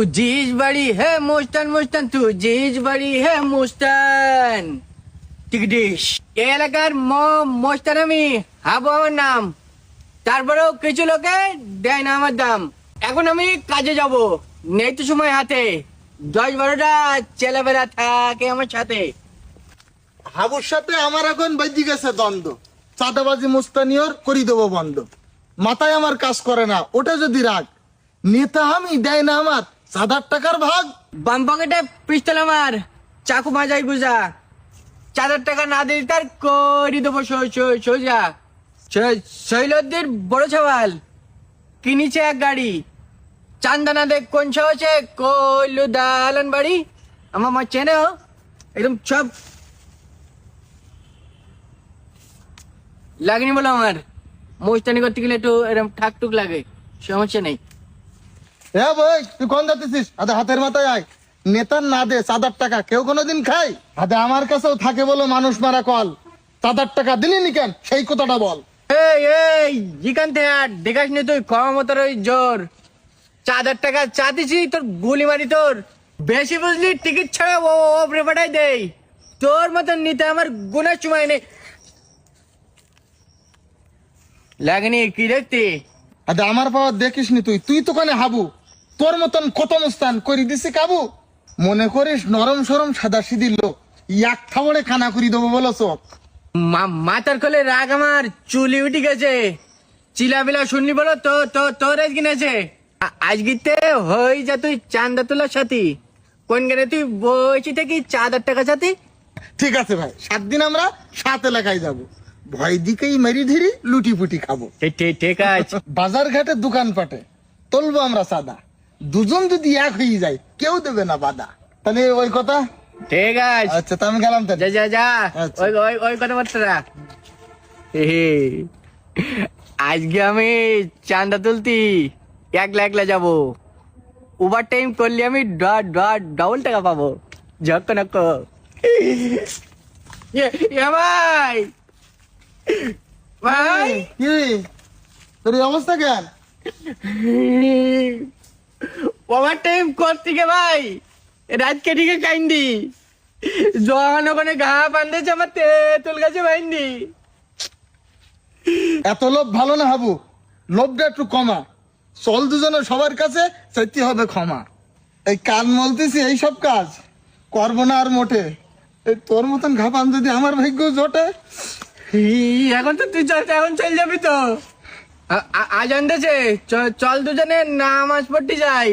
तुझीच बडी है मुस्तान मुस्तान, तुझीच बडी है মুস্তান। টিকডিশ এই এলাকার মোস্তান আমি, হাবু আমার নাম। তারপরেও কিছু লোকে দেয় না আমার দাম। এখন আমি কাজে যাব, নেই তো সময় হাতে। 10-12টা ছেলেবেলা থাকে আমার সাথে। হাবুর সাথে আমার এখন বাজি গেছে দ্বন্দ্ব, চাঁদাবাজি মুস্তানিয়র করি দেবো বন্ধ। মাথায় আমার কাজ করে না, ওটা যদি রাগ, নেতা আমি দেয় না আমার 7,000 টাকার ভাগ। বাম পকেটে পিস্তল আমার, চাকু মাজাই বুঝা। 4,000 টাকা না দিলে তার করি দেবো সোজা। শৈলদ্দির বড় সওয়াল কিনেছে এক গাড়ি, চান্দা না দেখ কোন সাহসে কইলু দালান বাড়ি। আমার চেনে একদম সব লাগেনি বলো। আমার মোস্তানি করতে গেলে একটু এরকম ঠাকটুক লাগে, সমস্যা নেই। হ্যাঁ ভাই, তুই কোন যাচ্ছিস? আদা হাতের মাথায় আয়। নেতার না দে 7,000 টাকা কেউ কোনোদিন খায়? আদা আমার কাছেও থাকে বলো মানুষ মারা কল। 7,000 টাকা দিলি নি কেন, সেই কথাটা বল। এই জিকান থেকে আর দেখাস নি তুই ক্ষমতার ওই জোর। 4,000 টাকা চাতিছি তোর গুলি মারি তোর। বেশি বুঝলি টিকিট ছাড়া ওপরে পাঠাই দেই। তোর মতন নিতে আমার গুণের সময় নেই। লাগেনি কি দেখতে? আদা আমার পাওয়ার দেখিস নি তুই, তুই তো কানে হাবু। তোর মতন কত মুস্তান করি দিছি কাবু। মনে করিস নরম সরম সাদা সিধি লোক, এক থাবড়ে খানা করি দেবো বলো চোখ। মাথার কোলে রাগ আমার চুলি উঠি গেছে। চিলাবিলা শুনলি বলো তো তোর আজ কিনেছে। আজগিতে হই যা তুই চান্দা তোলার সাথী। কোন গেলে তুই বইছি থেকে 4,000 টাকা সাথী। ঠিক আছে ভাই, 7 দিন আমরা 7 এলাকায় যাব। ভয় দিকেই মেরি ধরি লুটি পুটি খাবো। ঠিক আছে। বাজার ঘাটে দোকান পাটে তুলবো আমরা সাদা। দুজন যদি এক হয়ে যায় কেউ দেবে না বাধা। তাহলে ওই কথা। ঠিক আছে, আচ্ছা তা আমি গেলাম তাহলে। যা আচ্ছা। ওই কথাবার্তা। আজকে আমি চান্দা তুলতি একলা যাবো। ওভার টাইম করলে আমি ডবল টাকা পাবো। যখন ভাই ভাই কি তোর এই অবস্থা কেন? ওভার টাইম করতে গে ভাই রাত কেটে কাইন্দি জোয়ান ওখানে ঘা বান্ধেছে আমার তেঁতুল গাছে বাইন্দি। এত লোভ ভালো না হাবু, লোভটা একটু কমা। চল দুজনে সবার কাছে চাইতে হবে ক্ষমা। এই কাজ মলতেছি এই সব কাজ করবো না আর মোটে। এই তোর মতন ঘাপান যদি আমার ভাগ্য জোটে। এখন তো তুই এখন চল যাবি তো। আজ আনতেছে, চল দুজনে নামাজ পড়তে যাই।